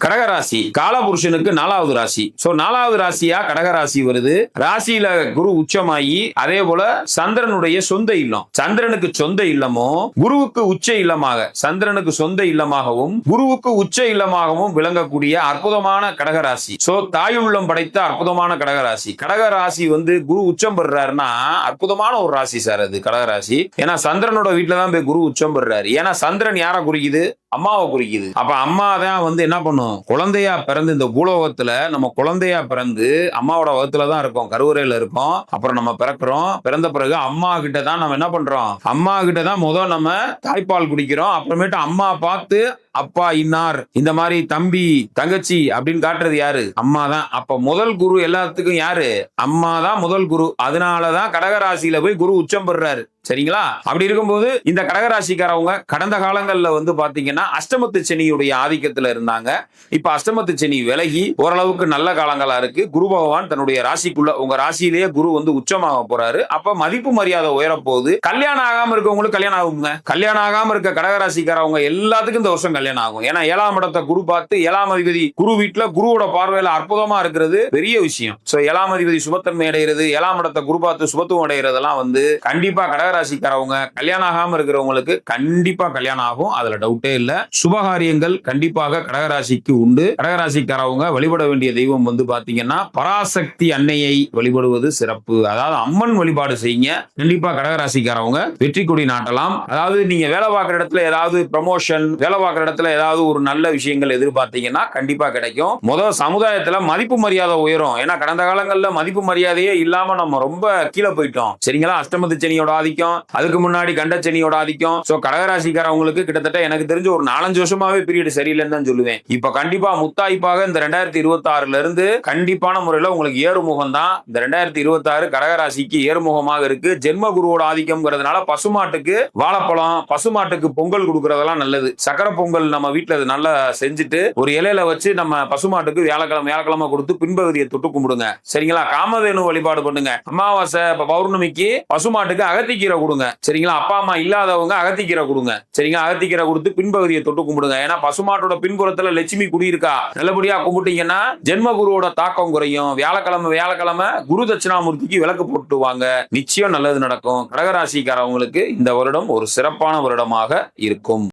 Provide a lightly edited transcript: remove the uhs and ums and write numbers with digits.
கடகராசி காலபுருஷனுக்கு 4வது ராசி. சோ 4வது ராசியா கடகராசி வருது. ராசியில குரு உச்சமாயி அதே போல சந்திரனுடைய சொந்த இல்லம். சந்திரனுக்கு சொந்த இல்லமும் குருவுக்கு உச்ச இல்லமாக, சந்திரனுக்கு சொந்த இல்லமாகவும் குருவுக்கு உச்ச இல்லமாகவும் விளங்கக்கூடிய அற்புதமான கடகராசி. சோ தாயுள்ளம் படைத்த அற்புதமான கடகராசி. கடகராசி குரு உச்சம் பெறாருன்னா அற்புதமான ஒரு ராசி சார் அது கடகராசி. ஏன்னா சந்திரனோட வீட்டுல தான் போய் குரு உச்சம் பெறாரு. ஏன்னா சந்திரன் யாரை குறிக்குது? அம்மாவை குறிக்குது. அப்ப அம்மா தான் என்ன பண்ணும்? குழந்தையா பிறந்து இந்த பூலோகத்துல நம்ம குழந்தையா பிறந்து அம்மாவோட வகுத்துலதான் இருக்கோம், கருவறையில இருக்கோம். அப்புறம் நம்ம பிறக்கிறோம். பிறந்த பிறகு அம்மா கிட்ட தான் நம்ம என்ன பண்றோம்? அம்மா கிட்ட தான் முதல் நம்ம தாய்ப்பால் குடிக்கிறோம். அப்புறமேட்டு அம்மா பார்த்து அப்பா இன்னார், இந்த மாதிரி தம்பி தங்கச்சி அப்படின்னு காட்டுறது யாரு? அம்மா தான். அப்ப முதல் குரு எல்லாத்துக்கும் யாரு? அம்மா தான் முதல் குரு. அதனாலதான் கடகராசியில போய் குரு உச்சம் பெறாரு. சரிங்களா? அப்படி இருக்கும்போது இந்த கடகராசிக்காரவங்க கடந்த காலங்கள்ல பாத்தீங்கன்னா அஷ்டமத்து சனியுடைய ஆதிக்கத்துல இருந்தாங்க. இப்ப அஷ்டமத்து சனி விலகி ஓரளவுக்கு நல்ல காலங்களா இருக்கு. குரு பகவான் தன்னுடைய ராசிக்குள்ள, உங்க ராசியிலேயே குரு உச்சமாக போறாரு. அப்ப மதிப்பு மரியாதை உயர போகுது. கல்யாணம் ஆகாம இருக்கவங்களுக்கு கல்யாணம் ஆகுங்க. கல்யாணம் ஆகாம இருக்க கடகராசிக்காரவங்க எல்லாத்துக்கும் இந்த வருஷம் கல்யாணம் ஆகும். ஏன்னா 7ஆம் இடத்தை குரு பார்த்து 7ஆம் அதிபதி குரு வீட்டுல குருவோட பார்வையில அற்புதமா இருக்கிறது பெரிய விஷயம். சோ 7ஆம் அதிபதி சுபத்தன்மை அடைகிறது, 7ஆம் இடத்தை குரு பார்த்து சுபத்துவம் அடைகிறதெல்லாம் கண்டிப்பா கடகராசிக்காரவங்க கல்யாணம் ஆகாம இருக்கிறவங்களுக்கு கண்டிப்பா கல்யாணம் ஆகும். அதுல டவுட்டே இல்ல. சுபகாரியங்கள் கண்டிப்பாக கடகராசிக்கு உண்டு. கடகராசிக்காரவங்க வழிபட வேண்டிய தெய்வம் பாத்தீங்கன்னா பராசக்தி அன்னையை வழிபடுவது சிறப்பு. அதாவது அம்மன் வழிபாடு செய்யுங்க. கண்டிப்பா கடகராசிக்காரவங்க வெற்றி கொடி நாட்டலாம். அதாவது நீங்க வேலை பார்க்குற இடத்துல ஏதாவது ப்ரமோஷன், வேலை பார்க்குற இடத்துல ஏதாவது ஒரு நல்ல விஷயங்கள் எதிர்பார்த்தீங்கன்னா கண்டிப்பா கிடைக்கும். முதல் சமுதாயத்துல மதிப்பு மரியாதை உயரும். ஏன்னா கடந்த காலங்கள்ல மதிப்பு மரியாதையே இல்லாம நம்ம ரொம்ப கீழே போயிட்டோம். சரிங்களா? அஷ்டமத்து சனியோட ஆதிக்கம், அதுக்கு முன்னாடி கண்டச்சனியோட ஆதிக்கம். சோ கடகராசிக்காரவங்களுக்கு கிட்டத்தட்ட எனக்கு தெரிஞ்ச ஒரு 4-5 வருஷமாவே பீரியட் சரியில்லைன்னு தான் சொல்லுவேன். இப்ப கண்டிப்பா முத்தாய்ப்பாக இந்த 2026 இருந்து கண்டிப்பான முறையில உங்களுக்கு ஏறுமுகம் தான். இந்த 2026 கடகராசிக்கு ஏறுமுகமாக இருக்கு. ஜென்ம குருவோட ஆதிக்கம்ங்கிறதுனால பசுமாட்டுக்கு வாழைப்பழம், பசுமாட்டுக்கு பொங்கல் கொடுக்கறதெல்லாம் நல்லது. சக்கரை பொங்கல் நம்ம வீட்டுல நல்லா செஞ்சுட்டு ஒரு இலையில வச்சு நம்ம பசுமாட்டுக்கு வியாழக்கிழமை கொடுத்து பின்பகுதியை தொட்டு கும்பிடுங்க. சரிங்களா? காமதேனு வழிபாடு பண்ணுங்க. அமாவாசை பௌர்ணமிக்கு பசுமாட்டுக்கு அகத்திக்கீரை கொடுங்க. சரிங்களா? அப்பா அம்மா இல்லாதவங்க அகத்திக்கீரை கொடுங்க. சரிங்களா? அகத்திக்கீரை கொடுத்து பின்பகுதியை தொட்டு கும்பிடுங்க. ஏன்னா பசுமாட்டோட பின்புறத்துல லட்சுமி குடியிருக்கா. நல்லபடியா கும்பிட்டீங்கன்னா ஜென்ம குருவோட தாக்கம் குறையும். வியாழக்கிழமை குரு தட்சிணாமூர்த்திக்கு விளக்கு போட்டுவாங்க. நிச்சயம் நல்லது நடக்கும். கடகராசிக்காரவங்களுக்கு இந்த வருடம் ஒரு சிறப்பான வருடமாக இருக்கும்.